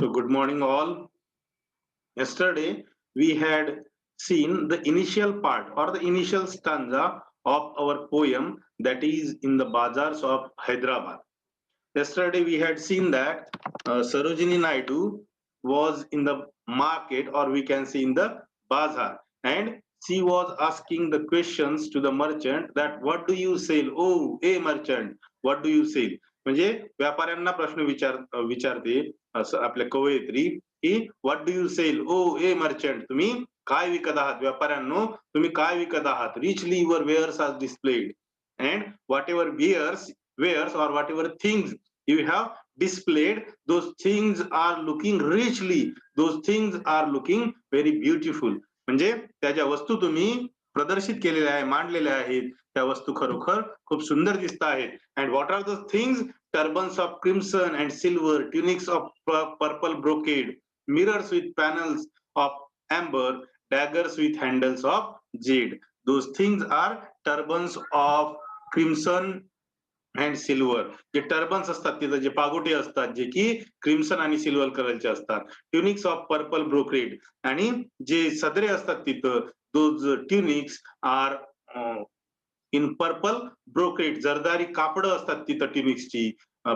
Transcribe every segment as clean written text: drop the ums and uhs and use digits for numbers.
So, good morning, all. Yesterday, we had seen the initial part or the initial stanza of our poem that is in the bazaars of Hyderabad. Yesterday, we had seen that Sarojini Naidu was in the market, or we can say in the bazaar, and she was asking the questions to the merchant that what do you sell? Oh, a merchant, what do you sell? म्हणजे व्यापाऱ्यांना प्रश्न विचारते असं आपल्या कवयित्री की what do you sell O ye merchant, तुम्ही काय विकत आहात व्यापाऱ्यांनो, तुम्ही काय विकत आहात. Richly your wares are displayed and whatever wares or whatever things you have displayed, those things are looking richly, those things are looking very beautiful. म्हणजे त्या ज्या वस्तू तुम्ही प्रदर्शित केलेल्या आहे, मांडलेल्या आहेत, त्या वस्तू खरोखर खूप सुंदर दिसत आहेत. And what are the things? Turbans of crimson and silver, tunics of purple brocade, mirrors with panels of amber, daggers with handles of jade. Those things are turbans of crimson and silver. जे turbans असतात तिथं, जे पागोटे असतात जे की crimson आणि silver कलरचे असतात. ट्युनिक्स ऑफ पर्पल ब्रोकेड, आणि जे सदरे असतात तिथं, those tunics are in purple brocade, जरदारी कापडं असतात तिथं ट्युनिक्सची,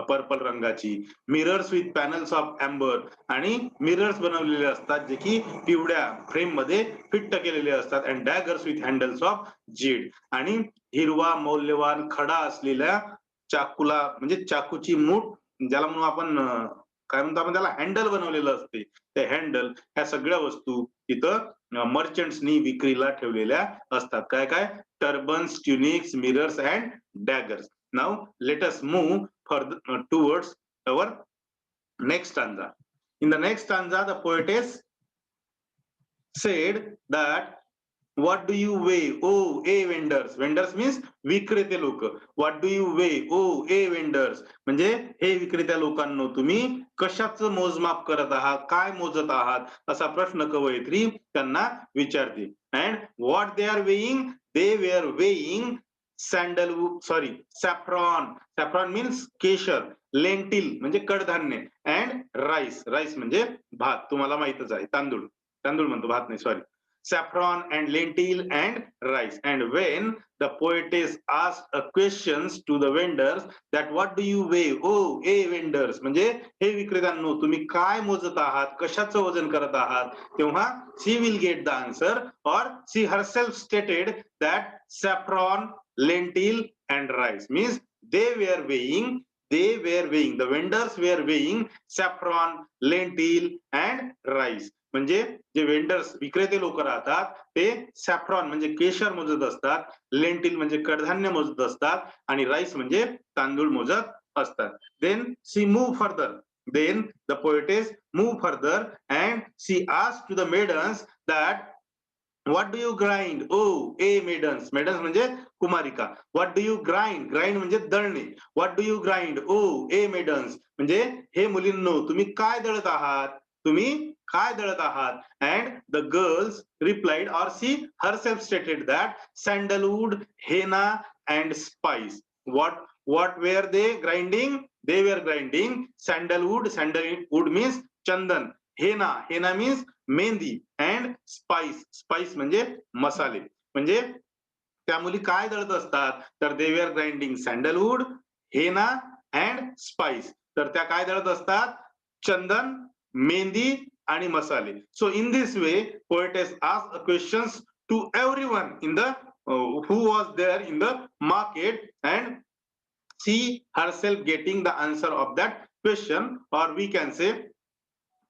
पर्पल रंगाची. Mirrors with panels of amber, आणि मिरर्स बनवलेले असतात जे की पिवळ्या फ्रेम मध्ये फिट्ट केलेले असतात. And daggers with handles of jade, आणि हिरवा मौल्यवान खडा असलेल्या चाकूला, म्हणजे चाकूची मूठ, ज्याला म्हणून आपण काय म्हणतो आपण त्याला, हँडल बनवलेलं असते. ते हँडल, ह्या सगळ्या वस्तू तिथं मर्चंट्सनी विक्रीला ठेवलेल्या असतात. काय काय? Turbans, tunics, mirrors and daggers. Now let us move further towards our next stanza. In the next stanza, the poetess said that what do you weigh? Oh, a vendors. Vendors means विक्रेते लोक. What do you weigh? Oh, a vendors. म्हणजे हे विक्रेत्या लोकांनो, तुम्ही कशाचं मोजमाप करत आहात, काय मोजत आहात, असा प्रश्न कवयित्री त्यांना विचारते. And what they are weighing? They were weighing saffron. Saffron means केशर. लेंटिल म्हणजे कडधान्य. अँड राईस म्हणजे भात. तुम्हाला माहितच आहे, तांदूळ. तांदूळ म्हणतो, भात नाही, sorry. Saffron and lentil and rice. And when the poetess asked a questions to the vendors that what do you weigh? Oh, a vendors. म्हणजे हे विक्रेत्यांनो, तुम्ही काय मोजत आहात, कशाचं वजन करत आहात, तेव्हा she will get the answer, or she herself stated that saffron, lentil and rice means they were weighing. The vendors were weighing saffron, lentil and rice. म्हणजे जे वेंडर्स, विक्रेते लोक राहतात, ते सॅफ्रॉन म्हणजे केशर मोजत असतात, लेंटिल म्हणजे कडधान्य मोजत असतात, आणि राईस म्हणजे तांदूळ मोजत असतात. Then she move further. Then the poetess moved further and she asked to the maidens that what do you grind? Oh, a maidens. Maidens म्हणजे कुमारिका. What do you grind? Grind म्हणजे दळणे. What do you grind? Oh, a maidens. म्हणजे हे मुलींनो, तुम्ही काय दळत आहात, तुम्ही काय दळत आहात. अँड द गर्ल्स रिप्लाइड, और शी herself stated that sandalwood, henna and spice. What were they grinding? They were grinding sandalwood. Sandalwood means Chandan. henna means mehndi. And spice म्हणजे मसाले. म्हणजे त्या मुली काय दळत असतात, तर they were grinding sandalwood, henna and spice. तर त्या काय दळत असतात? चंदन, मेहंदी आणि मसाले. So in this way poetess asked questions to everyone in the who was there in the market, and she herself getting the answer of that question, or we can say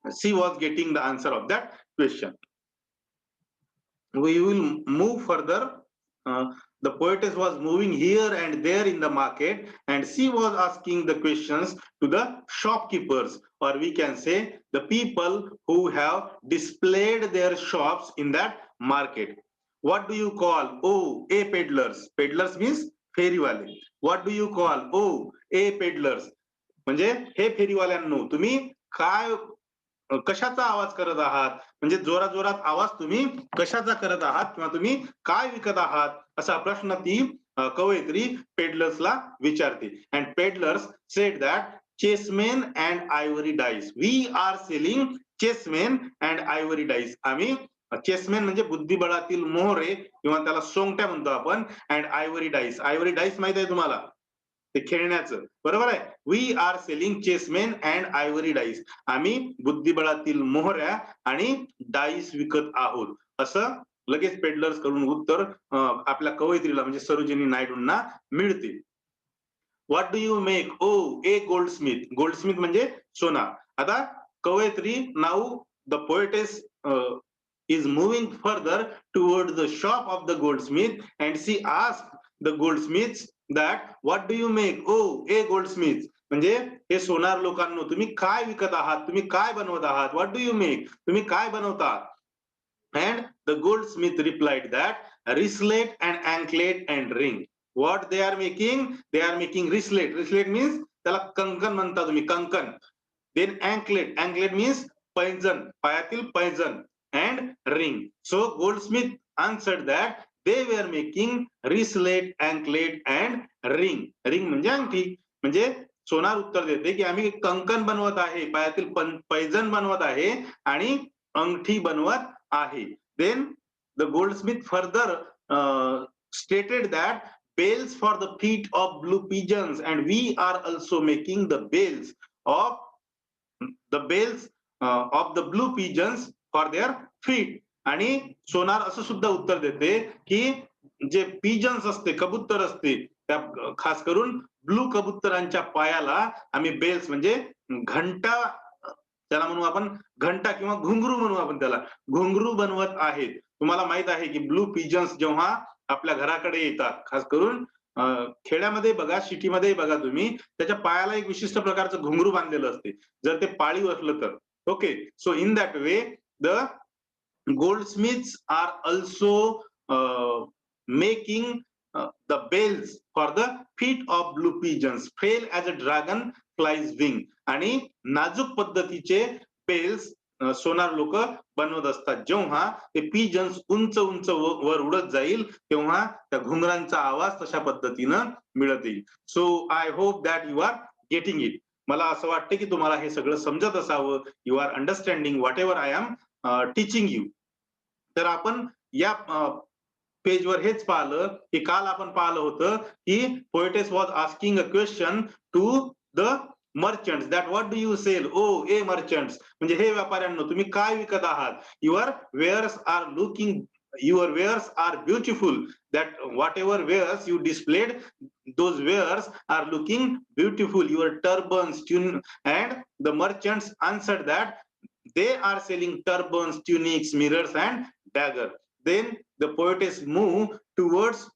she was getting the answer of that question. We will move further. The poetess was moving here and there in the market, and she was asking the questions to the shopkeepers, or we can say the people who have displayed their shops in that market. What do you call? Oh, a peddlers. Peddlers means फेरीवाले. What do you call? Oh, a peddlers. म्हणजे हे फेरीवाल्यांनो, तुम्ही काय, कशाचा आवाज करत आहात, म्हणजे जोरात जोरात आवाज तुम्ही कशाचा करत आहात, किंवा तुम्ही काय विकत आहात, असा प्रश्न ती कवयित्री पेडलर्सला विचारते. And peddlers said that chessmen and ivory dice. We are selling chessmen and ivory dice. आम्ही चेसमेन म्हणजे बुद्धिबळातील मोहरे किंवा त्याला सोंगट्या म्हणतो आपण, and ivory dice. Ivory dice माहित आहे तुम्हाला, ते खेळण्याचं, बरोबर आहे. We are selling chessmen and ivory dice. आम्ही बुद्धिबळातील मोहऱ्या आणि डाईस विकत आहोत, असं लगेच पेडलर्स कडून उत्तर आपल्या कवयित्रीला म्हणजे सरोजिनी नायडूंना मिळते. What do you make? O ye goldsmith. Goldsmith म्हणजे सोनार. आता कवयित्री now the poetess is moving further towards the shop of the goldsmith and she asked the goldsmiths that what do you make? Oh, a goldsmith. म्हणजे हे सोनार लोकांनो, तुम्ही काय विकत आहात, तुम्ही काय बनवत आहात, व्हॉट डू यू मेक, तुम्ही काय बनवता. And the goldsmith replied that wristlet and anklet and ring. What they are making? They are making wristlet. Wristlet means त्याला कंकण म्हणता तुम्ही, कंकण. Then anklet. Anklet means पैंजण, पायातील पैंजण. And ring. So goldsmith answered that they were making wristlet, anklet and ring. Ring म्हणजे अंगठी. म्हणजे सोनार उत्तर देते की आम्ही कंकण बनवत आहे, पायातील पैंजण बनवत आहे आणि अंगठी बनवत आहे. Then the goldsmith further stated that bells for the feet of blue pigeons and we are also making the bells of the blue pigeons for their feet. आणि सोनार असं सुद्धा उत्तर देते की जे पिजन्स असते, कबूतर असते, त्या खास करून ब्लू कबुतरांच्या पायाला आम्ही बेल्स म्हणजे घंटा, त्याला म्हणू आपण घंटा किंवा घुंगरू म्हणू आपण त्याला, घुंगरू बनवत आहेत. तुम्हाला माहित आहे की ब्लू पिजन्स जेव्हा आपल्या घराकडे येतात, खास करून खेड्यामध्ये बघा, सिटीमध्ये बघा तुम्ही, त्याच्या पायाला एक विशिष्ट प्रकारचं घुंगरू बांधलेलं असते, जर ते पाळीव असलं तर. Okay, so in that way the goldsmiths are also making the bells for the feet of blue pigeons, frail as a dragon flies wing. आणि नाजूक पद्धतीचे बेल्स सोनार लोक बनवत असतात. जेव्हा ते पिजन्स उंच उंच वर उडत जाईल तेव्हा त्या घुंगरांचा आवाज तशा पद्धतीनं मिळत येईल. So I hope that you are getting it. मला असं वाटतं की तुम्हाला हे सगळं समजत असावं. You are understanding whatever I am teaching you. तर आपण या पेजवर हेच पाहिलं की काल आपण पाहिलं होतं की poetess was asking a question to the merchants that what do you sell? O ye merchants. म्हणजे हे व्यापाऱ्यांनो, तुम्ही काय विकत आहात? Your wares are looking, your wares are beautiful. That whatever wares you displayed, those wares are looking beautiful, your turbans, and the merchants answered that they are selling turbans, tunics, mirrors and dagger. Then the poetess moved towards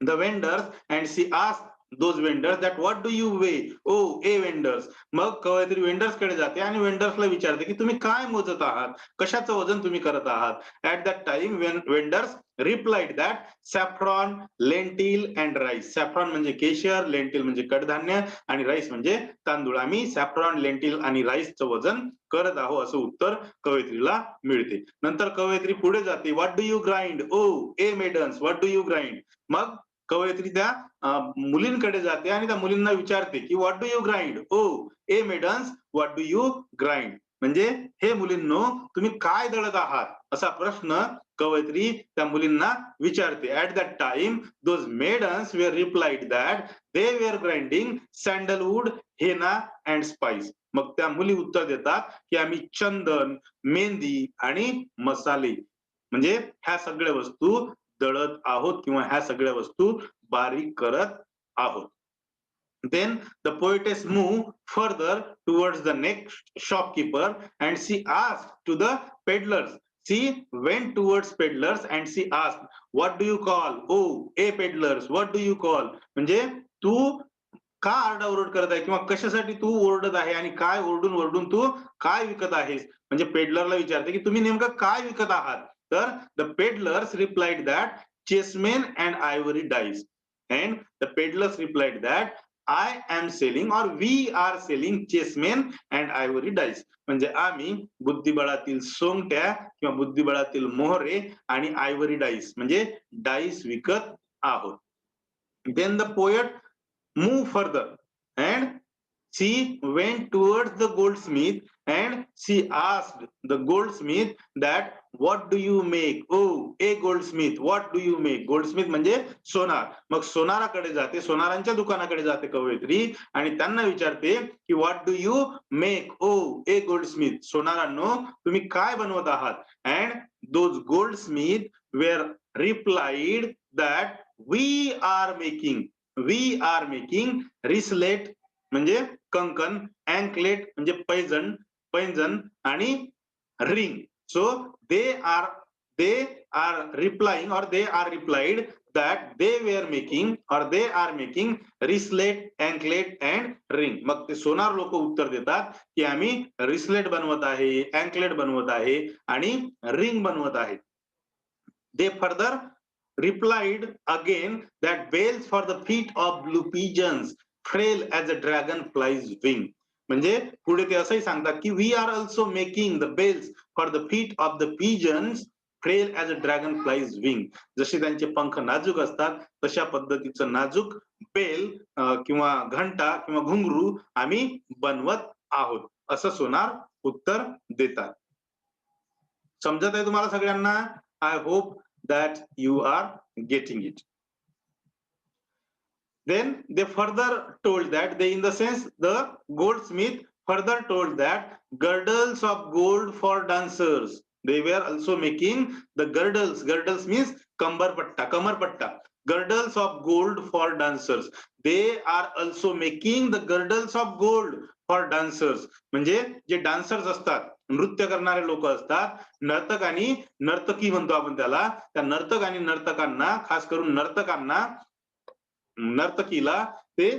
the vendors and she asked those vendors that what do you weigh? Oh, a vendors. मग कवयित्री vendors कडे जाते आणि वेंडर्सला विचारते की तुम्ही काय मोजत आहात, कशाचं वजन तुम्ही करत आहात. At that time vendors replied that saffron, lentil and rice. Saffron म्हणजे केशर, लेंटिल म्हणजे कडधान्य आणि राईस म्हणजे तांदूळ. आम्ही सॅफ्रॉन, लेंटिल आणि राईसचं वजन करत आहोत, असं उत्तर कवयित्रीला मिळते. नंतर कवयित्री पुढे जाते. What do you grind? O ye maidens, what do you grind. मग कवयित्री त्या मुलींकडे जाते आणि त्या मुलींना विचारते की what do you grind? O ye maidens, what do you grind. म्हणजे हे मुलींनो, तुम्ही काय दळत आहात, असा प्रश्न कवयित्री त्या मुलींना विचारते. At that time those maidens were replied that they were grinding sandalwood, henna and spice. मग त्या मुली उत्तर देतात की आम्ही चंदन, मेहंदी आणि मसाले म्हणजे ह्या सगळ्या वस्तू दळत आहोत किंवा ह्या सगळ्या वस्तू बारीक करत आहोत. Then the poetess moved further towards the next shopkeeper and she asked to the peddlers. She went towards peddlers and she asked, what do you call? Oh, a peddlers, what do you call? म्हणजे तू का आरडाओरड करत आहे किंवा कशासाठी तू ओरडत आहे आणि काय ओरडून ओरडून तू काय विकत आहेस. म्हणजे पेडलरला विचारते की तुम्ही नेमकं काय विकत आहात. तर the peddlers replied that chessmen and ivory dice. And the peddlers replied that I am selling or we are selling chessmen and ivory dice. म्हणजे आम्ही बुद्धिबळातील सोंगट्या किंवा बुद्धिबळातील मोहरे आणि आयव्हरी डाईस म्हणजे डाईस विकत आहोत. Then the poet move further and she went towards the goldsmith and she asked the goldsmith that what do you make? Oh, a goldsmith, what do you make? goldsmith म्हणजे सोनार. मग सोनाराकडे जाते, सोनारांच्या दुकानाकडे जाते कवयित्री आणि त्यांना विचारते की what do you make? O ye goldsmith, सोनारांनो तुम्ही काय बनवत आहात? And those goldsmith were replied that we are making wristlet म्हणजे कंकण, अँकलेट म्हणजे पैंजण आणि ring. So they are replying or they are replied that they are making wristlet, anklet and ring. मग ते सोनार लोक उत्तर देतात की आम्ही रिसलेट बनवत आहे, अँकलेट बनवत आहे आणि रिंग बनवत आहे. They further replied again that bells for the feet of blue pigeons frail as a dragonfly's wing. म्हणजे पुढे ते असंही सांगतात की we are also making the bells for the feet of the pigeons frail as a dragonfly's wing. जसे त्यांचे पंख नाजूक असतात तशा पद्धतीचं नाजूक बेल किंवा घंटा किंवा घुंगरू आम्ही बनवत आहोत, असं सोनार उत्तर देतात. समजत आहे तुम्हाला सगळ्यांना? I hope that you are getting it. Then they further told that the goldsmith further told that girdles of gold for dancers. They were also making the girdles means kamarpatta. Girdles of gold for dancers. They are also making the girdles of gold for dancers. म्हणजे जे dancers असतात, नृत्य करणारे लोक असतात, नर्तक आणि नर्तकी म्हणतो आपण त्याला, त्या नर्तक आणि नर्तकांना, खास करून नर्तकीला ते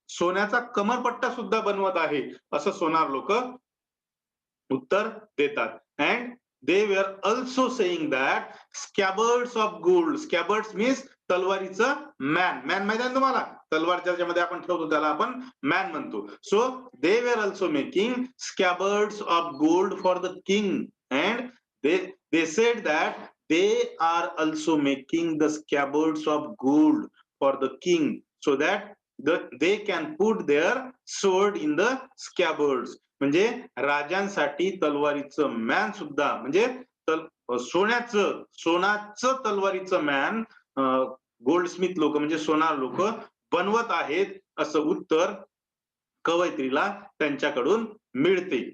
सोन्याचा कमरपट्टा सुद्धा बनवत आहे, असं सोनार लोक उत्तर देतात. And they were also saying that scabbards of gold, scabbards means तलवारीचं मॅन माहिती आहे तुम्हाला, तलवार ज्याच्यामध्ये आपण ठेवतो त्याला आपण मॅन म्हणतो. So they were also making scabbards of gold for the king and they said that they are also making the scabbards of gold for the king so that they can put their sword in the scabbards. म्हणजे राजांसाठी तलवारीचं man सुद्धा म्हणजे सोनाचं तलवारीचं man Goldsmith लोक म्हणजे सोनार लोक बनवत आहेत, असं उत्तर कवयित्रीला त्यांच्याकडून मिळते.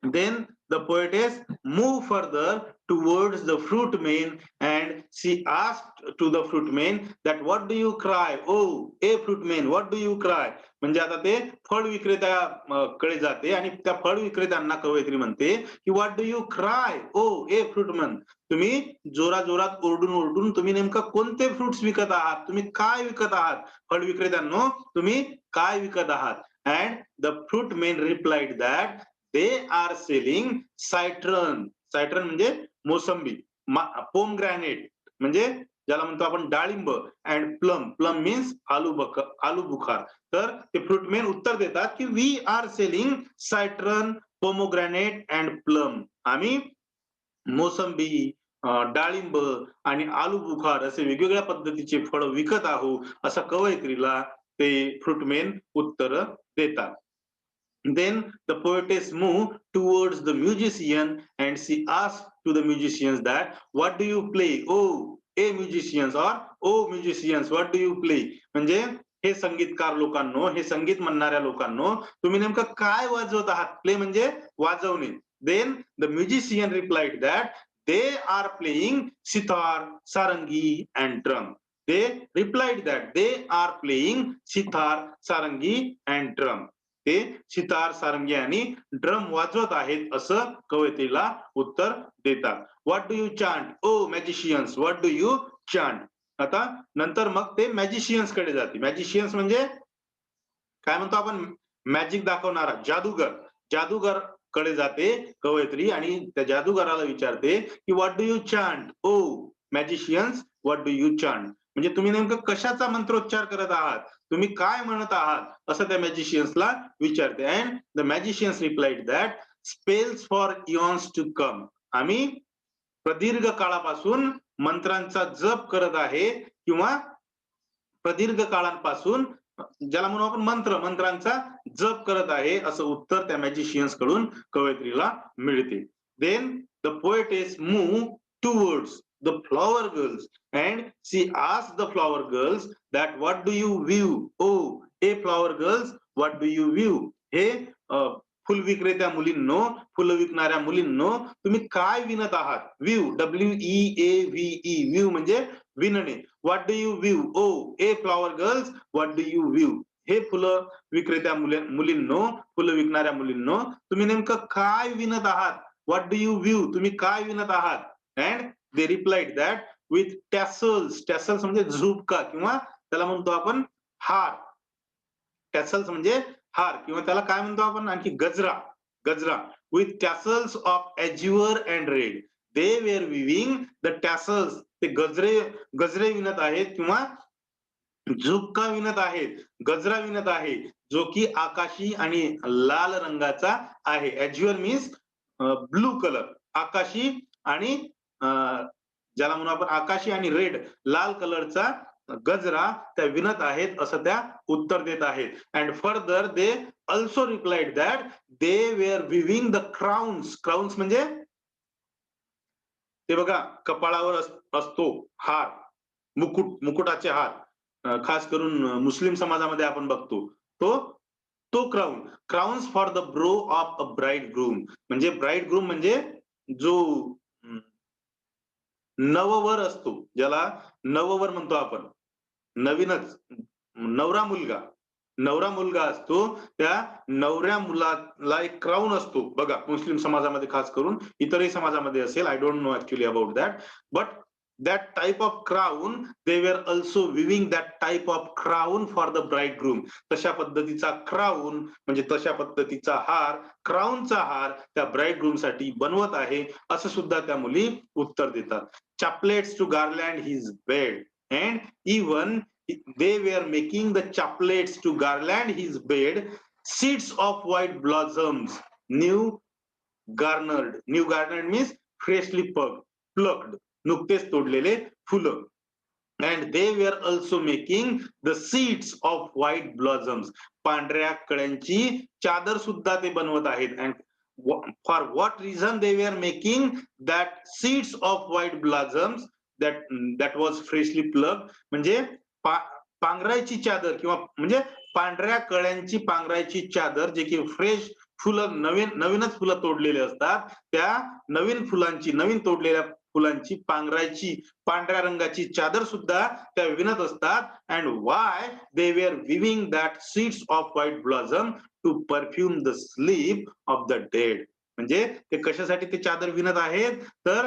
Then the poetess moved further towards the fruitman and she asked to the fruitman that what do you cry? Oh, a fruitman, what do you cry? म्हणजे आता ते फळ विक्रेत्याकडे जाते आणि त्या फळ विक्रेत्यांना कवयित्री म्हणते की व्हॉट डू यू क्राय? ओ ए फ्रुटमन, तुम्ही जोरात ओरडून तुम्ही नेमकं कोणते फ्रुट्स विकत आहात? तुम्ही काय विकत आहात? फळ विक्रेत्यांनो, तुम्ही काय विकत आहात? And the fruitman replied that they are selling citron म्हणजे मोसंबी, पोमग्रॅनेट म्हणजे ज्याला म्हणतो आपण डाळिंब, अँड प्लम मीन्स आलू बुखार. तर ते फ्रुटमॅन उत्तर देतात की we are selling citron, pomegranate and plum. आम्ही मोसंबी, डाळिंब आणि आलू बुखार असे वेगवेगळ्या पद्धतीचे फळ विकत आहोत, असं कवयित्रीला ते फ्रुटमॅन उत्तर देतात. Then the poetess moved towards the musician and she asked to the musicians that what do you play? Oh, a musicians or oh musicians, what do you play? म्हणजे हे संगीतकार लोकांनो, हे संगीत म्हणणाऱ्या लोकांनो, तुम्ही नेमकं काय वाजवत आहात? प्ले म्हणजे वाजवणे. Then the musician replied that they are playing sitar, sarangi and drum. They replied that they are playing sitar, sarangi and drum. ते सितार, सारंगी आणि ड्रम वाजवत आहेत, असं कवयित्रीला उत्तर देतात. What do you chant? O magicians, what do you chant? आता नंतर मग ते मॅजिशियन्स कडे जाते. मॅजिशियन्स म्हणजे काय म्हणतो आपण, मॅजिक दाखवणारा जादूगर कडे जाते कवयित्री आणि त्या जादूगराला विचारते की what do you chant? O magicians, what do you chant? म्हणजे तुम्ही नेमकं कशाचा मंत्रोच्चार करत आहात? तुम्ही काय म्हणत आहात? असं त्या मॅजिशियन्सला विचारते. And the magicians replied that spells for aeons to come. आम्ही प्रदीर्घ काळापासून मंत्रांचा जप करत आहे किंवा प्रदीर्घ काळापासून ज्याला म्हणू आपण मंत्रांचा जप करत आहे, असं उत्तर त्या मॅजिशियन्स कडून कवयित्रीला मिळते. Then the poetess move towards the flower girls and she asked the flower girls that what do you weave, O ye flower girls what do you weave. हे फुल विक्रेत्या मुलींनो, फुलं विकणाऱ्या मुलींनो, तुम्ही काय विणत आहात. व्ह्यू, WEAVE, व्ह्यू म्हणजे विणणे. What do you weave, O ye flower girls what do you weave. हे फुलं विक्रेत्या मुलींनो, फुलं विकणाऱ्या मुलींनो, तुम्ही नेमकं काय विणत आहात. व्हॉट डू यू व्ह्यू, तुम्ही काय विणत आहात. And they replied that with tassels. Tassels म्हणजे झुपका किंवा त्याला म्हणतो आपण हार. टॅसल्स म्हणजे हार किंवा त्याला काय म्हणतो आपण आणखी गजरा. Gajra with tassels of azure and red. They were weaving the tassels. ते गजरे विणत आहेत किंवा झुपका विणत आहेत, गजरा विणत आहे, जो की आकाशी आणि लाल रंगाचा आहे. एज्युअर मीन्स ब्लू कलर. आकाशी आणि ज्याला म्हणू आपण आकाशी आणि रेड, लाल कलरचा गजरा त्या विणत आहेत, असं त्या उत्तर देत आहेत. And further they also replied that they were weaving the crowns. Crowns म्हणजे ते बघा कपाळावर असतो हार, मुकुटाचे हार. खास करून मुस्लिम समाजामध्ये आपण बघतो तो तो crowns for the bro of a bride groom. म्हणजे ब्राईड ग्रूम म्हणजे जो नववर असतो, ज्याला नववर म्हणतो आपण. नवीनच नवरा मुलगा असतो, त्या नवऱ्या मुलाला एक क्राऊन असतो बघा. मुस्लिम समाजामध्ये खास करून, इतरही समाजामध्ये असेल, I don't know actually about that, but that type of crown they were also weaving that type of crown for the bridegroom. तशा पद्धतीचा क्राऊन म्हणजे तशा पद्धतीचा हार, क्राऊनचा हार त्या ब्राईडग्रूम साठी बनवत आहे, असं सुद्धा त्या मुली उत्तर देतात. chaplets to garland his bed and even they were making the chaplets to garland his bed, seeds of white blossoms new garnered means freshly plucked, नुकतेच तोडलेले फुलं. And they were also making the sheets of white blossoms. पांढऱ्या कळ्यांची चादर सुद्धा ते बनवत आहेत. And for what reason they were making that sheets of white blossoms that was freshly pluck. म्हणजे पांघरायची चादर किंवा म्हणजे पांढऱ्या कळ्यांची पांघरायची चादर, जे की फ्रेश फुलं, नवीनच फुलं तोडलेले असतात, त्या नवीन तोडलेल्या फुलांची पांघरायची पांढऱ्या रंगाची चादर सुद्धा त्या विणत असतात. And why they were weaving that sheets of white blossom to perfume the sleep of the dead. म्हणजे ते कशासाठी ते चादर विणत आहेत, तर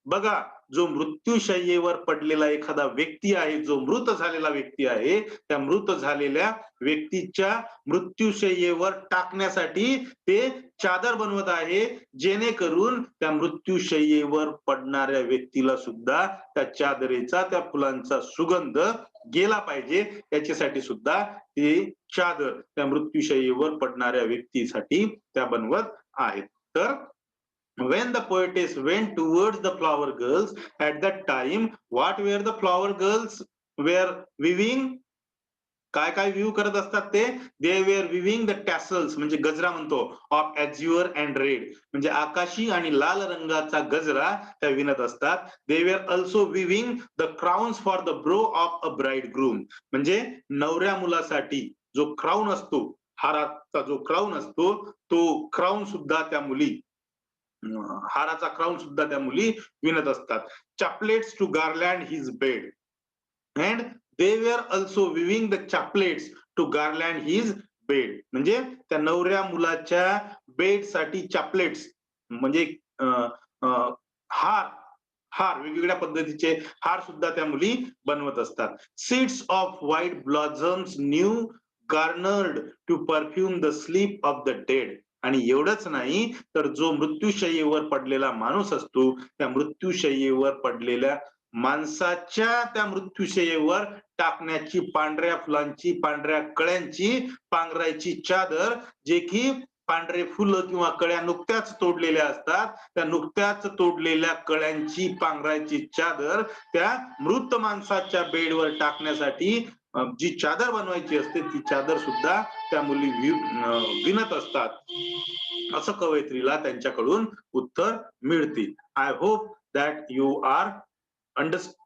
बघा जो मृत्यूशय्येवर पडलेला एखादा व्यक्ती आहे, जो मृत झालेला व्यक्ती आहे, त्या मृत झालेल्या व्यक्तीच्या मृत्यूशय्येवर टाकण्यासाठी ते चादर बनवत आहे, जेणेकरून त्या मृत्यूशय्येवर पडणाऱ्या व्यक्तीला सुद्धा त्या चादरेचा, त्या फुलांचा सुगंध गेला पाहिजे, याच्यासाठी सुद्धा ती चादर त्या मृत्यूशय्येवर पडणाऱ्या व्यक्तीसाठी त्या बनवत आहेत. तर when the poetess went towards the flower girls at that time, what were the flower girls were weaving? काय काय व्ह्यू करत असतात ते, दे वेअर विविंग द टॅसल्स म्हणजे गजरा म्हणतो, ऑफ एज्युअर अँड रेड म्हणजे आकाशी आणि लाल रंगाचा गजरा त्या विणत असतात. दे were also weaving the crowns for the bro of a bride groom म्हणजे नवऱ्या मुलासाठी जो क्राऊन असतो, हाराचा जो क्राऊन असतो, तो क्राऊन सुद्धा त्या मुली, हाराचा क्राऊन सुद्धा त्या मुली विणत असतात. chaplets to garland his bed and they were also weaving the chaplets to garland his bed म्हणजे त्या नवऱ्या मुलाच्या बेड साठी चॅपलेट्स म्हणजे हार हार वेगवेगळ्या पद्धतीचे हार सुद्धा त्या मुली बनवत असतात. Sheets of white blossoms new garnered to perfume the sleep of the dead. आणि एवढंच नाही, तर जो मृत्यूशय्येवर पडलेला माणूस असतो, त्या मृत्यूशय्येवर पडलेल्या माणसाच्या त्या मृत्यूशय्येवर टाकण्याची पांढऱ्या फुलांची, पांढऱ्या कळ्यांची पांघरायची चादर, जे की पांढरे फुलं किंवा कळ्या नुकत्याच तोडलेल्या असतात, त्या नुकत्याच तोडलेल्या कळ्यांची पांघरायची चादर त्या मृत माणसाच्या बेडवर टाकण्यासाठी जी चादर बनवायची असते ती चादर सुद्धा त्या मुली विणत असतात, असं कवयित्रीला त्यांच्याकडून उत्तर मिळते. I hope that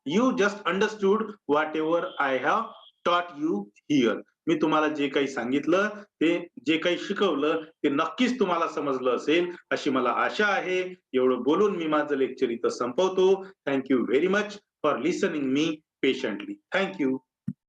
you just understood whatever I have taught you here. मी तुम्हाला जे काही सांगितलं, ते जे काही शिकवलं ते नक्कीच तुम्हाला समजलं असेल अशी मला आशा आहे. एवढं बोलून मी माझं लेक्चर इथं संपवतो. Thank you very much for listening me patiently. Thank you.